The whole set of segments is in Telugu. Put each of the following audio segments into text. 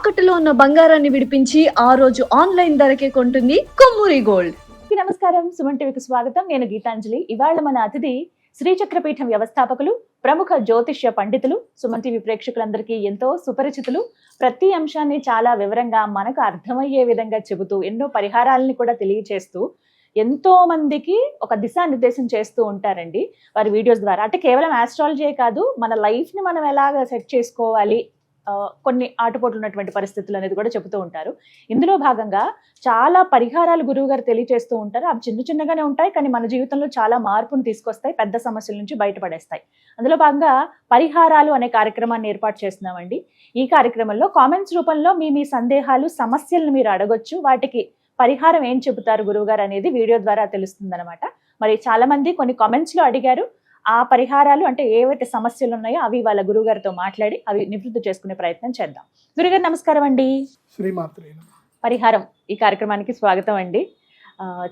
తాకట్టులో ఉన్న బంగారాన్ని విడిపించి ఆ రోజు ఆన్లైన్ ధరకే కొంటుంది కొమ్మూరి గోల్డ్. నమస్కారం, సుమన్ టీవీకి స్వాగతం. నేను గీతాంజలి. ఇవాళ మన అతిథి శ్రీచక్రపీఠం వ్యవస్థాపకులు, ప్రముఖ జ్యోతిష్య పండితులు, సుమన్ టీవీ ప్రేక్షకులందరికీ ఎంతో సుపరిచితులు. ప్రతి అంశాన్ని చాలా వివరంగా మనకు అర్థమయ్యే విధంగా చెబుతూ ఎన్నో పరిహారాలని కూడా తెలియచేస్తూ ఎంతో మందికి ఒక దిశానిర్దేశం చేస్తూ ఉంటారండి వారి వీడియోస్ ద్వారా. అంటే కేవలం ఆస్ట్రాలజీ కాదు, మన లైఫ్ ని మనం ఎలాగ సెట్ చేసుకోవాలి, కొన్ని ఆటుపోట్లు ఉన్నటువంటి పరిస్థితులు అనేది కూడా చెబుతూ ఉంటారు. ఇందులో భాగంగా చాలా పరిహారాలు గురువు గారు తెలియజేస్తూ ఉంటారు. అవి చిన్న చిన్నగానే ఉంటాయి, కానీ మన జీవితంలో చాలా మార్పును తీసుకొస్తాయి, పెద్ద సమస్యల నుంచి బయటపడేస్తాయి. అందులో భాగంగా పరిహారాలు అనే కార్యక్రమాన్ని ఏర్పాటు చేస్తున్నామండి. ఈ కార్యక్రమంలో కామెంట్స్ రూపంలో మీ సందేహాలు, సమస్యలను మీరు అడగొచ్చు. వాటికి పరిహారం ఏం చెబుతారు గురువు గారు అనేది వీడియో ద్వారా తెలుస్తుంది అనమాట. మరి చాలా మంది కొన్ని కామెంట్స్ లో అడిగారు. ఆ పరిహారాలు అంటే ఏవైతే సమస్యలు ఉన్నాయో అవి వాళ్ళ గురువు గారితో మాట్లాడి అవి నివృత్తి చేసుకునే ప్రయత్నం చేద్దాం. గురుగారు నమస్కారం అండి. శ్రీమాత్రే నమః. పరిహారం ఈ కార్యక్రమానికి స్వాగతం అండి.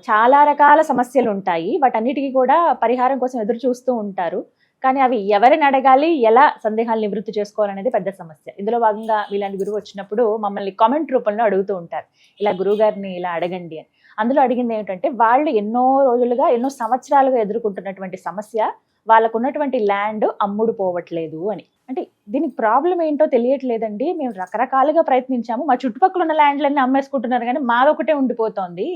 చాలా రకాల సమస్యలు ఉంటాయి, వాటన్నిటికీ కూడా పరిహారం కోసం ఎదురు చూస్తూ ఉంటారు. కానీ అవి ఎవరిని అడగాలి, ఎలా సందేహాలు నివృత్తి చేసుకోవాలనేది పెద్ద సమస్య. ఇందులో భాగంగా వీలాంటి గురువు వచ్చినప్పుడు మమ్మల్ని కామెంట్ రూపంలో అడుగుతూ ఉంటారు, ఇలా గురువు గారిని ఇలా అడగండి అని. అందులో అడిగింది ఏమిటంటే, వాళ్ళు ఎన్నో రోజులుగా, ఎన్నో సంవత్సరాలుగా ఎదుర్కొంటున్నటువంటి సమస్య, వాళ్ళకు ఉన్నటువంటి ల్యాండ్ అమ్ముడు పోవట్లేదు అని. అంటే దీనికి ప్రాబ్లం ఏంటో తెలియట్లేదండి, మేము రకరకాలుగా ప్రయత్నించాము, మా చుట్టుపక్కల ఉన్న ల్యాండ్లన్నీ అమ్మేసుకుంటున్నారు కానీ మాదొకటే ఉండిపోతుంది.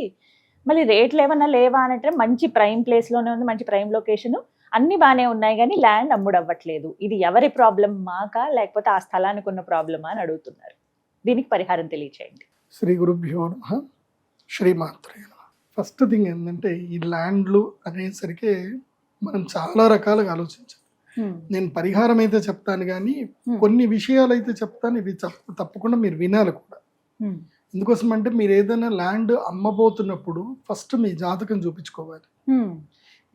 మళ్ళీ రేట్లు ఏమన్నా లేవా అని అంటే, మంచి ప్రైమ్ ప్లేస్లోనే ఉంది, మంచి ప్రైమ్ లొకేషన్, అన్ని బాగానే ఉన్నాయి కానీ ల్యాండ్ అమ్ముడు అవ్వట్లేదు. ఇది ఎవరి ప్రాబ్లం, మాకా లేకపోతే ఆ స్థలానికి ఉన్న ప్రాబ్లమా అని అడుగుతున్నారు. దీనికి పరిహారం తెలియచేయండి. శ్రీ గురుభ్యో నమః. శ్రీమాత్రే నమః. ఫస్ట్ థింగ్ ఏంటంటే, ఈ ల్యాండ్లు అనేసరికి మనం చాలా రకాలుగా ఆలోచించాలి. నేను పరిహారం అయితే చెప్తాను కానీ కొన్ని విషయాలు అయితే చెప్తాను, ఇవి తప్పకుండా మీరు వినాలి కూడా. ఎందుకోసం అంటే, మీరు ఏదైనా ల్యాండ్ అమ్మబోతున్నప్పుడు ఫస్ట్ మీ జాతకం చూపించుకోవాలి.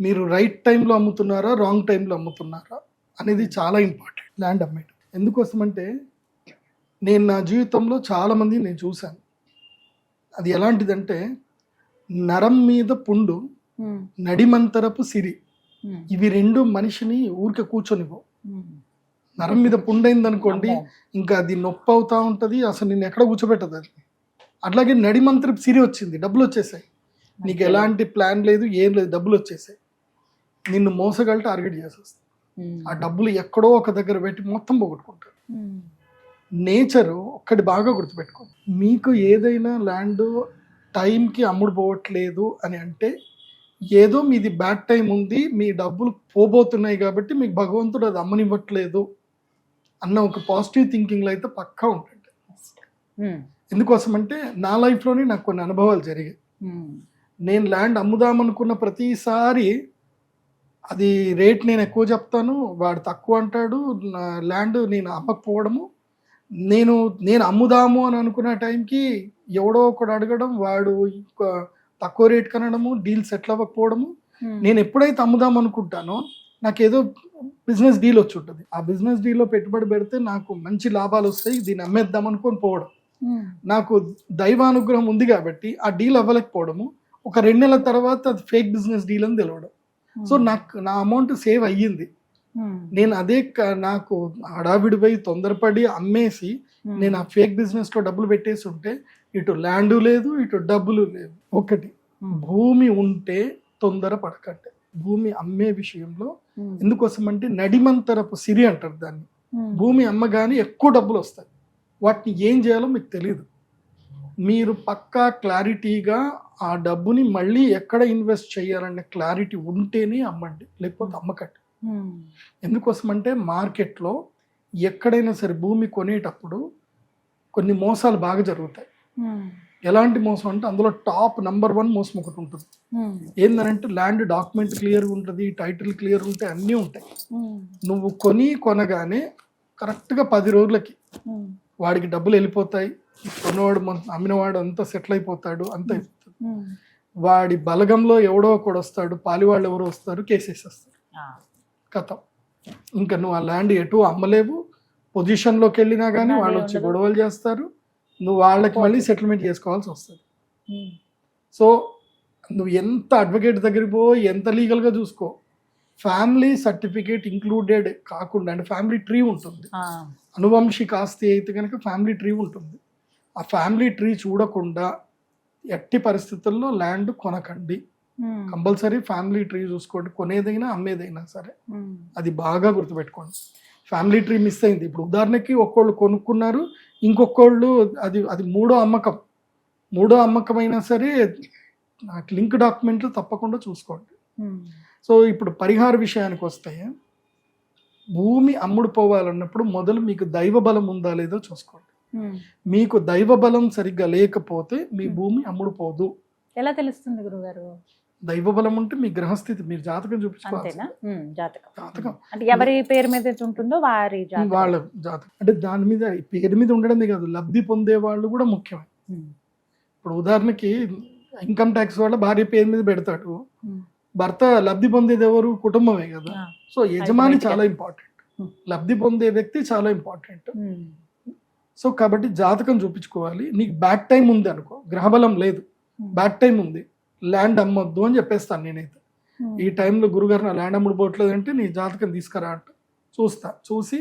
మీరు రైట్ టైంలో అమ్ముతున్నారా, రాంగ్ టైంలో అమ్ముతున్నారా అనేది చాలా ఇంపార్టెంట్ ల్యాండ్ అమ్మేయడం. ఎందుకోసం అంటే, నేను నా జీవితంలో చాలామంది నేను చూశాను. అది ఎలాంటిదంటే, నరం మీద పుండు, నడిమంతరపు సిరి, ఇవి రెండు మనిషిని ఊరికే కూర్చొనివ్వవు. నరం మీద పుండైంది అనుకోండి, ఇంకా అది నొప్పి అవుతా ఉంటుంది, అసలు నేను ఎక్కడ కూర్చోబెట్టదు అది. అట్లాగే నడిమంతరపు సిరి వచ్చింది, డబ్బులు వచ్చేసాయి, నీకు ఎలాంటి ప్లాన్ లేదు, ఏం లేదు, డబ్బులు వచ్చేసాయి, నిన్ను మోసగల టార్గెట్ చేసేస్తుంది. ఆ డబ్బులు ఎక్కడో ఒక దగ్గర పెట్టి మొత్తం పోగొట్టుకుంటారు. నేచరు ఒక్కటి బాగా గుర్తుపెట్టుకోండి, మీకు ఏదైనా ల్యాండ్ టైంకి అమ్ముడు పోవట్లేదు అని అంటే, ఏదో మీది బ్యాడ్ టైం ఉంది, మీ డబ్బులు పోబోతున్నాయి కాబట్టి మీకు భగవంతుడు అది అమ్మనివ్వట్లేదు అన్న ఒక పాజిటివ్ థింకింగ్లో అయితే పక్కా ఉంటుంది. ఎందుకోసం అంటే, నా లైఫ్లోనే నాకు కొన్ని అనుభవాలు జరిగాయి. నేను ల్యాండ్ అమ్ముదామనుకున్న ప్రతిసారి అది రేట్ నేను ఎక్కువ చెప్తాను, వాడు తక్కువ అంటాడు, నా ల్యాండ్ నేను అమ్మకపోవడము, నేను అమ్ముదాము అని అనుకున్న టైంకి ఎవడో ఒకడు అడగడం, వాడు తక్కువ రేట్ కనడము, డీల్ సెటిల్ అవ్వకపోవడము. నేను ఎప్పుడైతే అమ్ముదాం అనుకుంటానో నాకేదో బిజినెస్ డీల్ వచ్చి ఉంటుంది, ఆ బిజినెస్ డీల్లో పెట్టుబడి పెడితే నాకు మంచి లాభాలు వస్తాయి, దీన్ని అమ్మేద్దాం అనుకొని పోవడం. నాకు దైవానుగ్రహం ఉంది కాబట్టి ఆ డీల్ అవ్వలేకపోవడము, ఒక 2 నెలల తర్వాత అది ఫేక్ బిజినెస్ డీల్ అని తెలవడం. సో నాకు నా అమౌంట్ సేవ్ అయ్యింది. నేను అదే నాకు హడావిడిపోయి తొందరపడి అమ్మేసి నేను ఆ ఫేక్ బిజినెస్ లో డబ్బులు పెట్టేసి ఉంటే, ఇటు ల్యాండ్ లేదు, ఇటు డబ్బులు లేదు. ఒకటి, భూమి ఉంటే తొందర పడకండి భూమి అమ్మే విషయంలో. ఎందుకోసం అంటే, నడిమంతరపు సిరి అంటారు దాన్ని. భూమి అమ్మగానే ఎక్కువ డబ్బులు వస్తాయి, వాటిని ఏం చేయాలో మీకు తెలియదు. మీరు పక్కా క్లారిటీగా ఆ డబ్బుని మళ్ళీ ఎక్కడ ఇన్వెస్ట్ చేయాలనే క్లారిటీ ఉంటేనే అమ్మండి, లేకపోతే అమ్మకండి. ఎందుకోసం అంటే, మార్కెట్లో ఎక్కడైనా సరే భూమి కొనేటప్పుడు కొన్ని మోసాలు బాగా జరుగుతాయి. ఎలాంటి మోసం అంటే, అందులో టాప్ నంబర్ 1 మోసం ఒకటి ఉంటుంది. ఏంటంటే, ల్యాండ్ డాక్యుమెంట్ క్లియర్గా ఉంటుంది, టైటిల్ క్లియర్ ఉంటాయి, అన్నీ ఉంటాయి. నువ్వు కొనగానే కరెక్ట్గా 10 రోజులకి వాడికి డబ్బులు వెళ్ళిపోతాయి, కొన్నవాడు అమ్మినవాడు అంతా సెటిల్ అయిపోతాడు, అంతా అయిపోతుంది. వాడి బలగంలో ఎవడో ఒకడు వస్తాడు, పాలివాళ్ళు ఎవరో వస్తారు, కేసేసేస్తారు, కథ. ఇంకా నువ్వు ఆ ల్యాండ్ ఎటు అమ్మలేవు, పొజిషన్లోకి వెళ్ళినా కానీ వాళ్ళు వచ్చి గొడవలు చేస్తారు, నువ్వు వాళ్ళకి మళ్ళీ సెటిల్మెంట్ చేసుకోవాల్సి వస్తుంది. సో నువ్వు ఎంత అడ్వకేట్ దగ్గరికి పో, ఎంత లీగల్గా చూసుకో, ఫ్యామిలీ సర్టిఫికేట్ ఇంక్లూడెడ్ కాకుండా, అంటే ఫ్యామిలీ ట్రీ ఉంటుంది, అనువంశిక ఆస్తి అయితే కనుక ఫ్యామిలీ ట్రీ ఉంటుంది. ఆ ఫ్యామిలీ ట్రీ చూడకుండా ఎట్టి పరిస్థితుల్లో ల్యాండ్ కొనకండి. కంపల్సరీ ఫ్యామిలీ ట్రీ చూసుకోండి, కొనేదైనా అమ్మేదైనా సరే. అది బాగా గుర్తుపెట్టుకోండి. ఫ్యామిలీ ట్రీ మిస్ అయింది. ఇప్పుడు ఉదాహరణకి ఒక్కోళ్ళు కొనుక్కున్నారు, ఇంకొకళ్ళు అది మూడో అమ్మకం అయినా సరే లింక్ డాక్యుమెంట్లు తప్పకుండా చూసుకోండి. సో ఇప్పుడు పరిహార విషయానికి వస్తే, భూమి అమ్ముడు పోవాలన్నప్పుడు మొదలు మీకు దైవ బలం ఉందా లేదో చూసుకోండి. మీకు దైవ బలం సరిగ్గా లేకపోతే మీ భూమి అమ్ముడు పోదు. ఎలా తెలుస్తుంది గురుగారు? దైవ బలం ఉంటే మీ గ్రహస్థితి, మీరు జాతకం చూపించుకోవాలి. జాతకం అంటే ఎవరి పేరు మీద ఉంటుందో వారి వాళ్ళ జాతకం, అంటే దాని మీద పేరు మీద ఉండడమే కాదు, లబ్ధి పొందే వాళ్ళు కూడా ముఖ్యమే. ఇప్పుడు ఉదాహరణకి ఇన్కమ్ ట్యాక్స్ వాళ్ళ భార్య పేరు మీద పెడతాడు, భర్త లబ్ధి పొందేది ఎవరు? కుటుంబమే కదా. సో యజమాని చాలా ఇంపార్టెంట్, లబ్ధి పొందే వ్యక్తి చాలా ఇంపార్టెంట్. సో కాబట్టి జాతకం చూపించుకోవాలి. నీకు బ్యాడ్ టైం ఉంది అనుకో, గ్రహబలం లేదు, బ్యాడ్ టైం ఉంది, ల్యాండ్ అమ్మొద్దు అని చెప్పేస్తాను నేనైతే. ఈ టైంలో గురుగారు నా ల్యాండ్ అమ్ముడు పోవట్లేదు అంటే నీ జాతకం తీసుకురా అంట, చూసి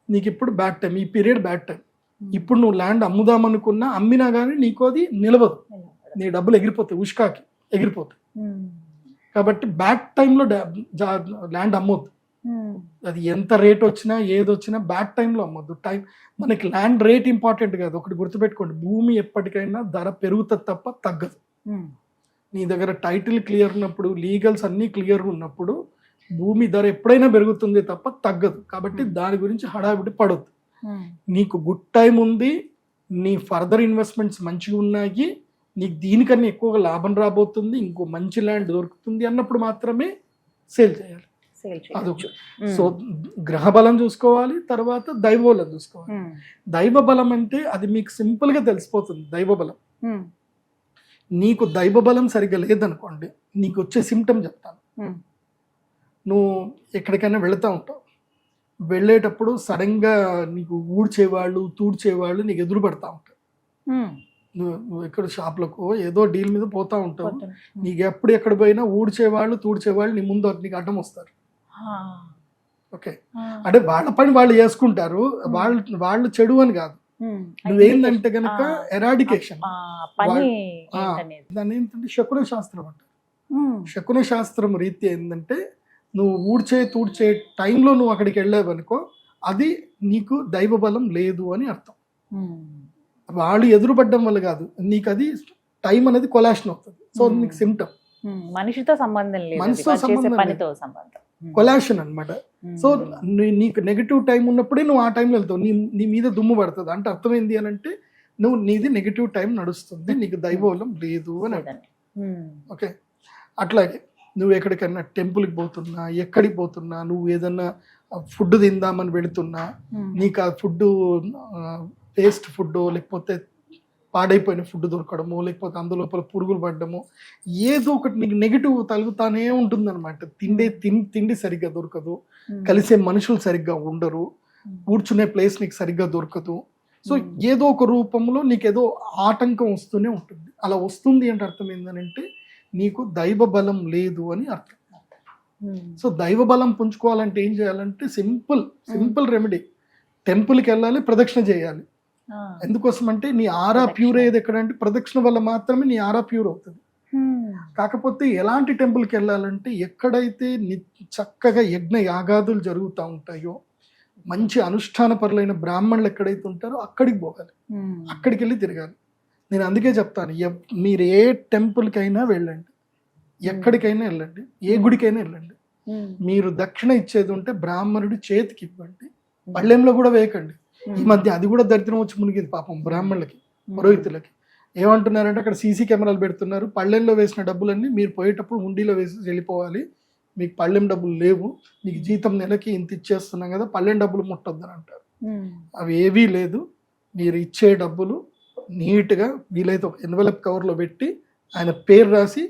నీకు ఇప్పుడు బ్యాడ్ టైం, ఈ పీరియడ్ బ్యాడ్ టైం, ఇప్పుడు నువ్వు ల్యాండ్ అమ్ముదామనుకున్నా అమ్మినా కానీ నీకు అది నిలవదు, నీ డబ్బులు ఎగిరిపోతాయి, ఉష్కాకి ఎగిరిపోతాయి. కాబట్టి బ్యాడ్ టైంలో ల్యాండ్ అమ్మొద్దు. అది ఎంత రేట్ వచ్చినా ఏది వచ్చినా బ్యాడ్ టైంలో అమ్మొద్దు. మనకి ల్యాండ్ రేట్ ఇంపార్టెంట్ కాదు, ఒకటి గుర్తుపెట్టుకోండి, భూమి ఎప్పటికైనా ధర పెరుగుతుంది తప్ప తగ్గదు. నీ దగ్గర టైటిల్ క్లియర్ ఉన్నప్పుడు, లీగల్స్ అన్నీ క్లియర్ ఉన్నప్పుడు భూమి ధర ఎప్పుడైనా పెరుగుతుంది తప్ప తగ్గదు. కాబట్టి దాని గురించి హడావిడి పడొద్దు. నీకు గుడ్ టైం ఉంది, నీ ఫర్దర్ ఇన్వెస్ట్మెంట్స్ మంచిగా ఉన్నాయి, నీకు దీనికన్నా ఎక్కువగా లాభం రాబోతుంది, ఇంకో మంచి ల్యాండ్ దొరుకుతుంది అన్నప్పుడు మాత్రమే సేల్ చేయాలి. అదొక. సో గ్రహబలం చూసుకోవాలి, తర్వాత దైవబలం చూసుకోవాలి. దైవ బలం అంటే అది మీకు సింపుల్ గా తెలిసిపోతుంది. దైవ బలం, నీకు దైవ బలం సరిగ్గా లేదనుకోండి, నీకు వచ్చే సిమ్టమ్ చెప్తాను. నువ్వు ఎక్కడికైనా వెళుతూ ఉంటావు, వెళ్ళేటప్పుడు సడన్ గా నీకు ఊడ్చేవాళ్ళు తూడ్చేవాళ్ళు నీకు ఎదురు పడతా ఉంటారు. నువ్వు ఎక్కడ షాప్లకు ఏదో డీల్ మీద పోతా ఉంటావు, నీకు ఎప్పుడు ఎక్కడ పోయినా ఊడ్చేవాళ్ళు తూడ్చేవాళ్ళు నీ ముందు నీకు అడ్డం వస్తారు. ఓకే, అంటే వాళ్ళ పని వాళ్ళు చేసుకుంటారు, వాళ్ళు చెడు అని కాదు. నువ్వేందంటే గనక ఎరాడికేషన్, దాన్ని ఏంటంటే శకున శాస్త్రం అంటారు. శకున శాస్త్రం రీతి ఏంటంటే, నువ్వు ఊడ్చే తూడ్చే టైంలో నువ్వు అక్కడికి వెళ్ళావనుకో, అది నీకు దైవ బలం లేదు అని అర్థం. వాళ్ళు ఎదురుపడ్డం వల్ల కాదు, నీకు అది టైం అనేది కొలాషన్ అవుతుంది. సో నీకు సిమ్టమ్ మనిషితో సంబంధం లేదు, మనసుతో సంబంధం, కొలాషన్ అనమాట. సో నీకు నెగిటివ్ టైం ఉన్నప్పుడే నువ్వు ఆ టైంలో వెళ్తావు, నీ మీద దుమ్ము పడుతుంది. అంటే అర్థమైంది అని అంటే నీది నెగిటివ్ టైం నడుస్తుంది, నీకు దైవబలం లేదు అని అర్థం. ఓకే, అట్లాగే నువ్వు ఎక్కడికైనా టెంపుల్కి పోతున్నా, ఎక్కడికి పోతున్నా, నువ్వు ఏదన్నా ఫుడ్ తిందామని వెళుతున్నా, నీకు ఆ ఫుడ్ వేస్ట్ ఫుడ్, లేకపోతే పాడైపోయిన ఫుడ్ దొరకడము, లేకపోతే అందులోపల పురుగులు పడ్డము, ఏదో ఒకటి నీకు నెగిటివ్ తగులుతానే ఉంటుంది అనమాట. తిండి సరిగ్గా దొరకదు, కలిసే మనుషులు సరిగ్గా ఉండరు, కూర్చునే ప్లేస్ నీకు సరిగ్గా దొరకదు. సో ఏదో ఒక రూపంలో నీకేదో ఆటంకం వస్తూనే ఉంటుంది. అలా వస్తుంది అంటే అర్థం ఏంటంటే నీకు దైవ బలం లేదు అని అర్థం. సో దైవ బలం పుంజుకోవాలంటే ఏం చేయాలంటే సింపుల్ రెమెడీ, టెంపుల్కి వెళ్ళాలి, ప్రదక్షిణ చేయాలి. ఎందుకోసం అంటే నీ ఆరా ప్యూర్ అయ్యేది ఎక్కడంటే ప్రదక్షిణ వల్ల మాత్రమే నీ ఆరా ప్యూర్ అవుతుంది. కాకపోతే ఎలాంటి టెంపుల్కి వెళ్ళాలంటే ఎక్కడైతే చక్కగా యజ్ఞ యాగాదులు జరుగుతూ ఉంటాయో, మంచి అనుష్ఠాన పరులైన బ్రాహ్మణులు ఎక్కడైతే ఉంటారో అక్కడికి పోగాలి, అక్కడికి వెళ్ళి తిరగాలి. నేను అందుకే చెప్తాను, మీరు ఏ టెంపుల్కైనా వెళ్ళండి, ఎక్కడికైనా వెళ్ళండి, ఏ గుడికైనా వెళ్ళండి, మీరు దక్షిణ ఇచ్చేది ఉంటే బ్రాహ్మణుడి చేతికి ఇవ్వండి, పళ్ళెంలో కూడా వేయకండి. ఈ మధ్య అది కూడా దరిద్రం వచ్చి మునిగింది పాపం బ్రాహ్మణులకి, పురోహితులకి. ఏమంటున్నారంటే అక్కడ సీసీ కెమెరాలు పెడుతున్నారు, పళ్ళెంలో వేసిన డబ్బులన్నీ మీరు పోయేటప్పుడు హుండీలో వేసి వెళ్ళిపోవాలి, మీకు పళ్ళెం డబ్బులు లేవు, మీకు జీతం నెలకి ఇంత ఇచ్చేస్తున్నాం కదా, పళ్ళెం డబ్బులు ముట్టొద్దని అంటారు. అవి ఏవీ లేదు, మీరు ఇచ్చే డబ్బులు నీట్గా వీలైతే ఒక ఎన్వలప్ కవర్లో పెట్టి ఆయన పేరు రాసి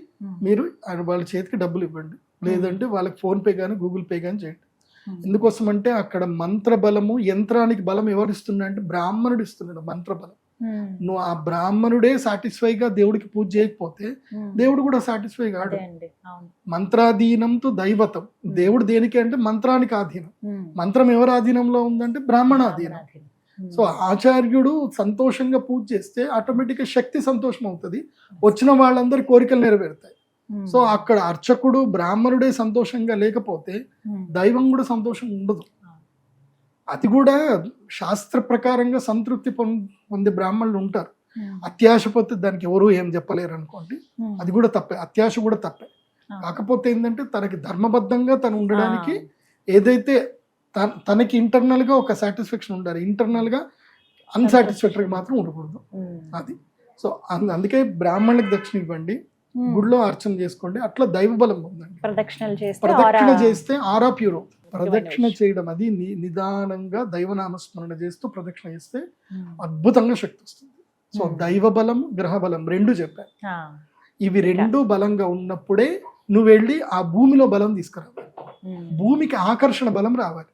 మీరు వాళ్ళ చేతికి డబ్బులు ఇవ్వండి. లేదంటే వాళ్ళకి ఫోన్పే కానీ గూగుల్ పే కానీ చేయండి. ఎందుకోసం అంటే అక్కడ మంత్ర బలము, యంత్రానికి బలం ఎవరు ఇస్తున్నాడు అంటే బ్రాహ్మణుడు ఇస్తున్నాడు మంత్ర బలం. నువ్వు ఆ బ్రాహ్మణుడే సాటిస్ఫైగా దేవుడికి పూజ చేయకపోతే దేవుడు కూడా సాటిస్ఫై కాడు. మంత్రాధీనంతో దైవతం, దేవుడు దేనికి అంటే మంత్రానికి ఆధీనం. మంత్రం ఎవరి ఆధీనంలో ఉందంటే బ్రాహ్మణ ఆధీనం. సో ఆచార్యుడు సంతోషంగా పూజ చేస్తే ఆటోమేటిక్గా శక్తి సంతోషం అవుతుంది, వచ్చిన వాళ్ళందరి కోరికలు నెరవేరుతాయి. సో అక్కడ అర్చకుడు బ్రాహ్మణుడే సంతోషంగా లేకపోతే దైవం కూడా సంతోషం ఉండదు. అది కూడా శాస్త్ర ప్రకారంగా సంతృప్తి పొందే బ్రాహ్మణులు ఉంటారు. అత్యాశ పోతే దానికి ఎవరు ఏం చెప్పలేరు అనుకోండి, అది కూడా తప్పే, అత్యాశ కూడా తప్పే. కాకపోతే ఏంటంటే తనకి ధర్మబద్ధంగా తను ఉండడానికి ఏదైతే తనకి ఇంటర్నల్ గా ఒక సాటిస్ఫాక్షన్ ఉండాలి, ఇంటర్నల్ గా అన్సాటిస్ఫాక్టరీ మాత్రం ఉండకూడదు. అది సో అందుకే బ్రాహ్మణులకు దక్షిణ ఇవ్వండి, గుడిలో అర్చన చేసుకోండి, అట్లా దైవ బలం ఉందండి. ప్రదక్షిణ చేస్తే ఆరా ప్యూర్ అవుతుంది. ప్రదక్షిణ చేయడం అది నిదానంగా దైవనామస్మరణ చేస్తూ ప్రదక్షిణ చేస్తే అద్భుతంగా శక్తి వస్తుంది. సో దైవ బలం గ్రహ బలం రెండు చెప్పాను. ఇవి రెండు బలంగా ఉన్నప్పుడే నువ్వు వెళ్ళి ఆ భూమిలో బలం తీసుకురావాలి. భూమికి ఆకర్షణ బలం రావాలి.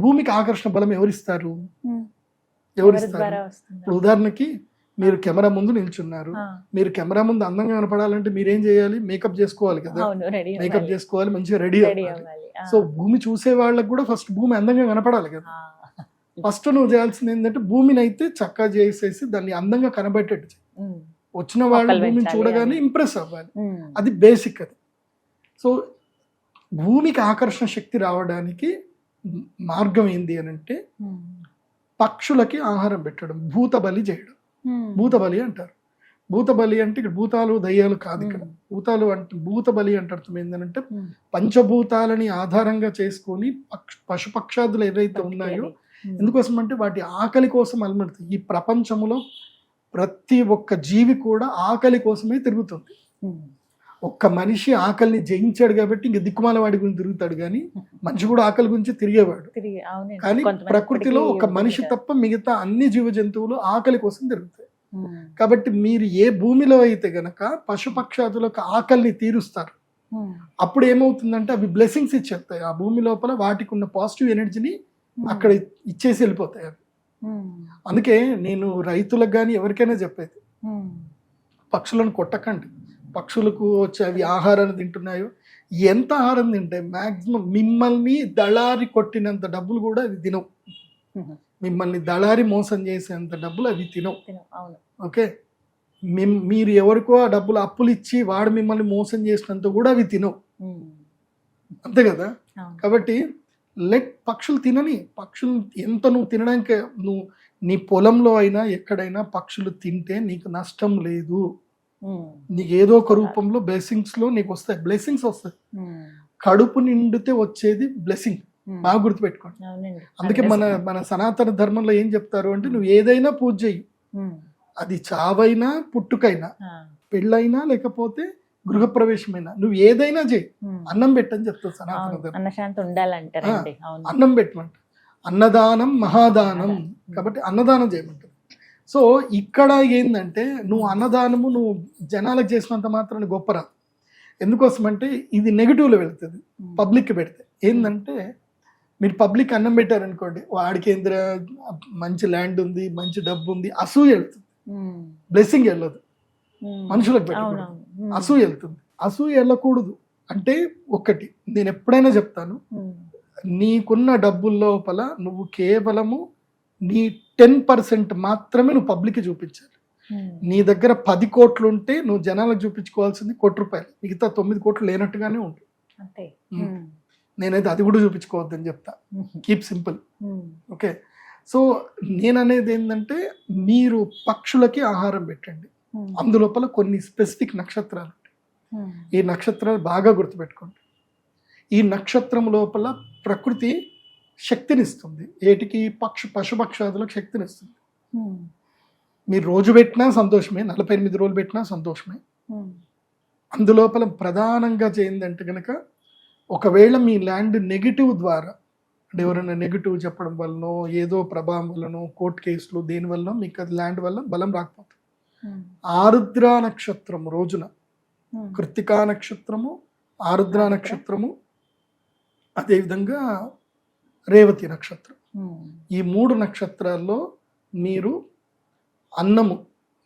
భూమికి ఆకర్షణ బలం ఎవరిస్తారు? ఇప్పుడు ఉదాహరణకి మీరు కెమెరా ముందు నిల్చున్నారు, మీరు కెమెరా ముందు అందంగా కనపడాలంటే మీరేం చేయాలి? మేకప్ చేసుకోవాలి కదా, మేకప్ చేసుకోవాలి, మంచిగా రెడీ అవ్వాలి. సో భూమి చూసే వాళ్ళకి కూడా ఫస్ట్ భూమి అందంగా కనపడాలి కదా. ఫస్ట్ నువ్వు చేయాల్సింది ఏంటంటే భూమిని అయితే చక్కగా చేసేసి దాన్ని అందంగా కనబెట్టేట్టు, వచ్చిన వాళ్ళు భూమిని చూడగానే ఇంప్రెస్ అవ్వాలి. అది బేసిక్. అది సో భూమికి ఆకర్షణ శక్తి రావడానికి మార్గం ఏంది అని అంటే పక్షులకి ఆహారం పెట్టడం, భూత బలి చేయడం. భూత బలి అంటారు. భూత బలి అంటే ఇక్కడ భూతాలు దయ్యాలు కాదు, ఇక్కడ భూతాలు అంటే భూత బలి అంటే అర్థం ఏంటంటే పంచభూతాలని ఆధారంగా చేసుకొని పశుపక్షాదులు ఏవైతే ఉన్నాయో, ఎందుకోసం అంటే వాటి ఆకలి కోసం అలమడుతుంది. ఈ ప్రపంచంలో ప్రతి ఒక్క జీవి కూడా ఆకలి కోసమే తిరుగుతుంది. ఒక్క మనిషి ఆకలిని జయించాడు కాబట్టి ఇంక దిక్కుమాల వాడి గురించి తిరుగుతాడు, కానీ మనిషి కూడా ఆకలి గురించి తిరిగేవాడు. కానీ ప్రకృతిలో ఒక మనిషి తప్ప మిగతా అన్ని జీవ జంతువులు ఆకలి కోసం తిరుగుతాయి. కాబట్టి మీరు ఏ భూమిలో అయితే గనక పశుపక్షాదులకు ఆకలిని తీరుస్తారు, అప్పుడు ఏమవుతుందంటే అవి బ్లెస్సింగ్స్ ఇచ్చేస్తాయి. ఆ భూమి లోపల వాటికి ఉన్న పాజిటివ్ ఎనర్జీని అక్కడ ఇచ్చేసి వెళ్ళిపోతాయి అవి. అందుకే నేను రైతులకు కానీ ఎవరికైనా చెప్పేది, పక్షులను కొట్టకండి. పక్షులకు వచ్చి అవి ఆహారాన్ని తింటున్నాయో, ఎంత ఆహారం తింటాయి మ్యాక్సిమం మిమ్మల్ని దళారి కొట్టినంత డబ్బులు కూడా అవి తినవు. మిమ్మల్ని దళారి మోసం చేసేంత డబ్బులు అవి తినవు. ఓకే, మీరు ఎవరికో ఆ డబ్బులు అప్పులు ఇచ్చి వాడు మిమ్మల్ని మోసం చేసినంత కూడా అవి తినవు, అంతే కదా. కాబట్టి పక్షులు తినని, పక్షులు ఎంత నువ్వు తినడానికి, నువ్వు నీ పొలంలో అయినా ఎక్కడైనా పక్షులు తింటే నీకు నష్టం లేదు. నీకు ఏదో ఒక రూపంలో బ్లెస్సింగ్స్ లో నీకు వస్తాయి, బ్లెస్సింగ్స్ వస్తాయి. కడుపు నిండితే వచ్చేది బ్లెస్సింగ్, బాగా గుర్తుపెట్టుకోండి. అందుకే మన సనాతన ధర్మంలో ఏం చెప్తారు అంటే నువ్వు ఏదైనా పూజ చెయ్యి, అది చావైనా పుట్టుకైనా పెళ్ళైనా లేకపోతే గృహప్రవేశమైనా, నువ్వు ఏదైనా చేయి, అన్నం పెట్టని చెప్తారు సనాతన ధర్మం. అన్నం పెట్టమంట, అన్నదానం మహాదానం, కాబట్టి అన్నదానం చేయమంటారు. సో ఇక్కడ ఏంటంటే నువ్వు అన్నదానము నువ్వు జనాలకు చేసినంత మాత్రాన్ని గొప్పరా. ఎందుకోసమంటే ఇది నెగిటివ్లో వెళ్తుంది. పబ్లిక్కి పెడితే ఏంటంటే, మీరు పబ్లిక్ అన్నం పెట్టారనుకోండి, వాడికి ఏంద్ర మంచి ల్యాండ్ ఉంది, మంచి డబ్బు ఉంది, అసూయ వెళ్తుంది, బ్లెస్సింగ్ వెళ్ళదు. మనుషులకు పెట్టకూడదు, అసూయ వెళ్తుంది. అసూయ వెళ్ళకూడదు అంటే ఒకటి నేను ఎప్పుడైనా చెప్తాను, నీకున్న డబ్బుల లోపల నువ్వు కేవలము నీ 10% మాత్రమే నువ్వు పబ్లిక్కి చూపించాలి. నీ దగ్గర 10 కోట్లు ఉంటే నువ్వు జనాలకు చూపించుకోవాల్సింది ₹1, మిగతా 9 కోట్లు లేనట్టుగానే ఉంటుంది. నేనైతే అది కూడా చూపించుకోవద్దని చెప్తా, కీప్ సింపుల్. ఓకే, సో నేననేది ఏంటంటే మీరు పక్షులకి ఆహారం పెట్టండి. అందులోపల కొన్ని స్పెసిఫిక్ నక్షత్రాలు ఉంటాయి. ఈ నక్షత్రాలు బాగా గుర్తుపెట్టుకోండి. ఈ నక్షత్రం లోపల ప్రకృతి శక్తినిస్తుంది. ఏటికి? పశుపక్షాదులకు శక్తినిస్తుంది. మీరు రోజు పెట్టినా సంతోషమే, 48 రోజులు పెట్టినా సంతోషమే. అందులోపల ప్రధానంగా చేయిందంటే కనుక, ఒకవేళ మీ ల్యాండ్ నెగిటివ్ ద్వారా అంటే ఎవరైనా నెగిటివ్ చెప్పడం వలనో, ఏదో ప్రభావం వలనో, కోర్టు కేసులు దేని వల్ల మీకు అది ల్యాండ్ వల్ల బలం రాకపోతుంది. ఆరుద్ర నక్షత్రం రోజున, కృత్తికా నక్షత్రము, ఆరుద్ర నక్షత్రము, అదేవిధంగా రేవతి నక్షత్రం, ఈ 3 నక్షత్రాల్లో మీరు అన్నము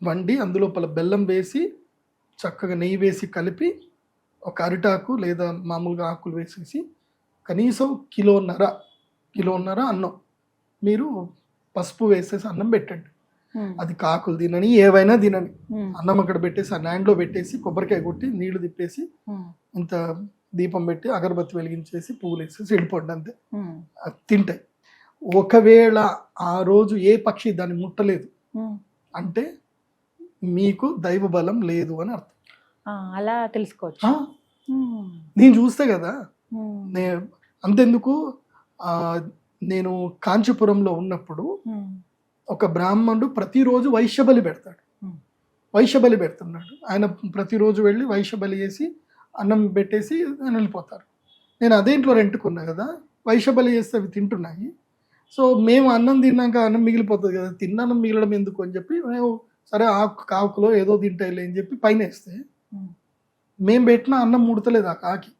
వండి అందులోపల బెల్లం వేసి చక్కగా నెయ్యి వేసి కలిపి ఒక అరిటాకు లేదా మామూలుగా ఆకులు వేసేసి కనీసం కిలోన్నర అన్నం మీరు పసుపు వేసేసి అన్నం పెట్టండి. అది కాకులు తినని ఏవైనా తినని, అన్నం అక్కడ పెట్టేసి ఆ ల్యాండ్లో పెట్టేసి కొబ్బరికాయ కొట్టి నీళ్లు తిప్పేసి ఇంత దీపం పెట్టి అగరబత్తి వెలిగించేసి పువ్వులు వేసేసి వెళ్ళిపోండి అంతే. అది తింటాయి. ఒకవేళ ఆ రోజు ఏ పక్షి దాన్ని ముట్టలేదు అంటే మీకు దైవ బలం లేదు అని అర్థం. అలా తెలుసుకోవచ్చు. నేను చూస్తే కదా, అంతెందుకు నేను కాంచీపురంలో ఉన్నప్పుడు ఒక బ్రాహ్మణుడు ప్రతిరోజు వైశ్యబలి పెడతాడు. వైశ్యబలి పెడుతున్నాడు ఆయన. ప్రతిరోజు వెళ్ళి వైశ్యబలి చేసి అన్నం పెట్టేసి వెళ్ళిపోతారు. నేను అదే ఇంట్లో రెంట్కున్నా కదా, వైశ్యబలి చేస్తే అవి తింటున్నాయి. సో మేము అన్నం తిన్నాక అన్నం మిగిలిపోతుంది కదా, తిన్నాన్నం మిగలడం ఎందుకు అని చెప్పి మేము సరే కాకులో ఏదో తింటాయిలే అని చెప్పి పైన వేస్తే మేము పెట్టిన అన్నం ముడతలేదు ఆ కాకి.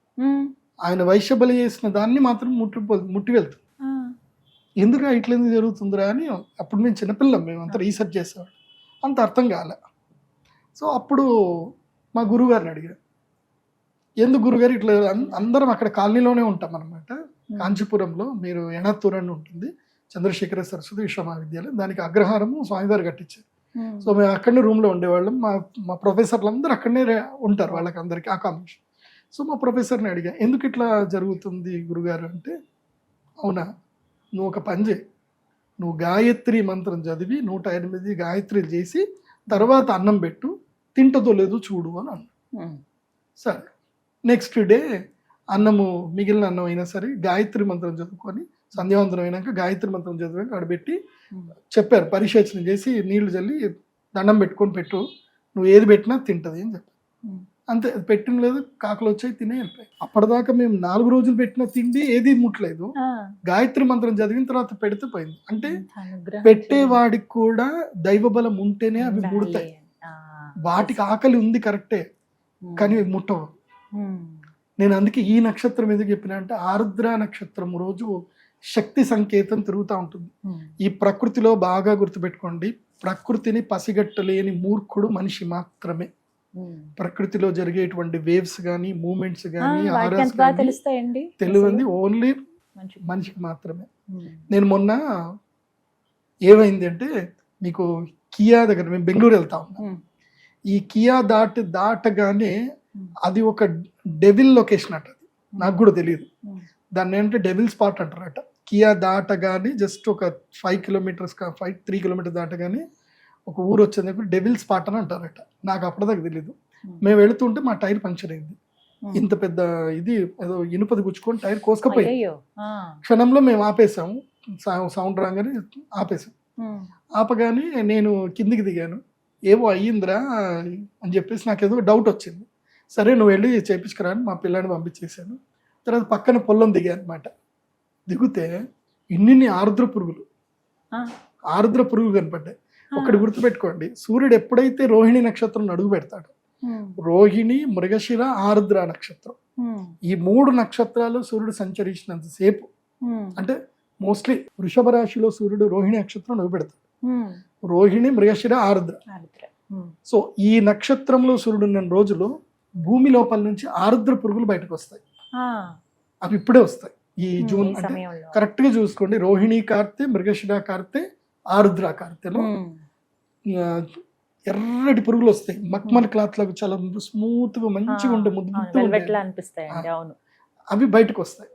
ఆయన వైశ్యబలి చేసిన దాన్ని మాత్రం ముట్టి వెళ్తుంది. ఎందుకు ఇట్లా ఎందుకు జరుగుతుందిరా అని అప్పుడు మేము చిన్నపిల్లం, మేము అంతా రీసెర్చ్ చేసేవాడు, అంత అర్థం కాలే. సో అప్పుడు మా గురువుగారిని అడిగారు, ఎందుకు గురుగారు ఇట్లా? అందరం అక్కడ కాలనీలోనే ఉంటాం అనమాట. కాంచీపురంలో మీరు ఎణత్తూర్ అని ఉంటుంది, చంద్రశేఖర సరస్వతి విశ్వమహావిద్యాలయం, దానికి అగ్రహారము స్వామివారు కట్టించారు. సో మేము అక్కడనే రూమ్లో ఉండేవాళ్ళం. మా ప్రొఫెసర్లు అందరూ అక్కడనే ఉంటారు, వాళ్ళకి అందరికీ అకామిడేషన్. సో మా ప్రొఫెసర్ని అడిగా, ఎందుకు ఇట్లా జరుగుతుంది గురుగారు అంటే, అవునా నువ్వు ఒక పని చేయి, నువ్వు గాయత్రి మంత్రం చదివి 108 గాయత్రీలు చేసి తర్వాత అన్నం పెట్టు, తింటదో లేదో చూడు అని అన్నాడు. సరే నెక్స్ట్ డే అన్నము మిగిలిన అన్నం అయినా సరే గాయత్రి మంత్రం చదువుకొని సంధ్యావందనం అయినాక గాయత్రి మంత్రం చదివాక అక్కడ పెట్టి చెప్పారు, పరిశేచనం చేసి నీళ్లు చల్లి దండం పెట్టుకొని పెట్టు, నువ్వు ఏది పెట్టినా తింటది అని చెప్పారు. అంతే, పెట్టిన లేదు, కాకులు వచ్చాయి తినే వెళ్ళిపోయి. అప్పటిదాకా మేము 4 రోజులు పెట్టిన తిండి ఏది ముట్టలేదు. గాయత్రి మంత్రం చదివిన తర్వాత పెడితే పోయింది. అంటే పెట్టేవాడికి కూడా దైవ బలం ఉంటేనే అవి ముడతాయి. వాటికి ఆకలి ఉంది కరెక్టే, కానీ ముట్టవు. నేను అందుకే ఈ నక్షత్రం ఎందుకు చెప్పిన అంటే, ఆర్ద్ర నక్షత్రం రోజు శక్తి సంకేతం తిరుగుతూ ఉంటుంది. ఈ ప్రకృతిలో బాగా గుర్తుపెట్టుకోండి, ప్రకృతిని పసిగట్టలేని మూర్ఖుడు మనిషి మాత్రమే. ప్రకృతిలో జరిగేటువంటి వేవ్స్ కానీ మూమెంట్స్ కానీ తెలియంది ఓన్లీ మనిషికి మాత్రమే. నేను మొన్న ఏమైంది అంటే, మీకు కియా దగ్గర మేము బెంగళూరు వెళ్తా ఉన్నాం. ఈ కియా దాటగానే అది ఒక డెవిల్ లొకేషన్ అట, అది నాకు కూడా తెలియదు. దాన్ని ఏంటంటే డెవిల్ స్పాట్ అంటారట. కియా దాటగానే జస్ట్ ఒక 3 కిలోమీటర్స్ దాటగానే ఒక ఊరు వచ్చేందుకు డెవిల్ స్పాట్ అని అంటారట. నాకు అప్పటిదాకా తెలీదు. మేము వెళుతుంటే మా టైర్ పంక్చర్ అయింది. ఇంత పెద్ద ఇది ఏదో ఇనుపది గుచ్చుకొని టైర్ కోసుకపోయి క్షణంలో మేము ఆపేసాము. సౌండ్ రాగానే ఆపేసాం. ఆపగానే నేను కిందికి దిగాను, ఏవో అయ్యిందిరా అని చెప్పేసి నాకు ఏదో డౌట్ వచ్చింది. సరే నువ్వు వెళ్ళి చేయించుకురా అని మా పిల్లాన్ని పంపించేసాను. తర్వాత పక్కన పొలం దిగా అనమాట. దిగితే ఇన్ని ఆర్ద్ర పురుగులు కనపడ్డాయి. ఒకటి గుర్తుపెట్టుకోండి, సూర్యుడు ఎప్పుడైతే రోహిణి నక్షత్రం అడుగు పెడతాడు, రోహిణి, మృగశిర, ఆర్ద్ర నక్షత్రం, ఈ 3 నక్షత్రాలు సూర్యుడు సంచరించినంత సేపు, అంటే మోస్ట్లీ వృషభ రాశిలో సూర్యుడు రోహిణి నక్షత్రం అడుగు పెడతాడు. రోహిణి, మృగశిర, ఆర్ద్ర. సో ఈ నక్షత్రంలో సూర్యుడు ఉన్న రోజులు భూమి లోపల నుంచి ఆర్ద్ర పురుగులు బయటకు వస్తాయి. అవి ఇప్పుడే వస్తాయి ఈ జూన్. అంటే కరెక్ట్ గా చూసుకోండి, రోహిణి కార్తె, మృగశిర కార్తె, ఆరుద్ర కార్తెలో ఎర్రటి పురుగులు వస్తాయి. మక్మల్ క్లాత్ లాగా చాలా స్మూత్ గా మంచిగా ఉండే ముద్దు అనిపిస్తాయి. అవి బయటకు వస్తాయి.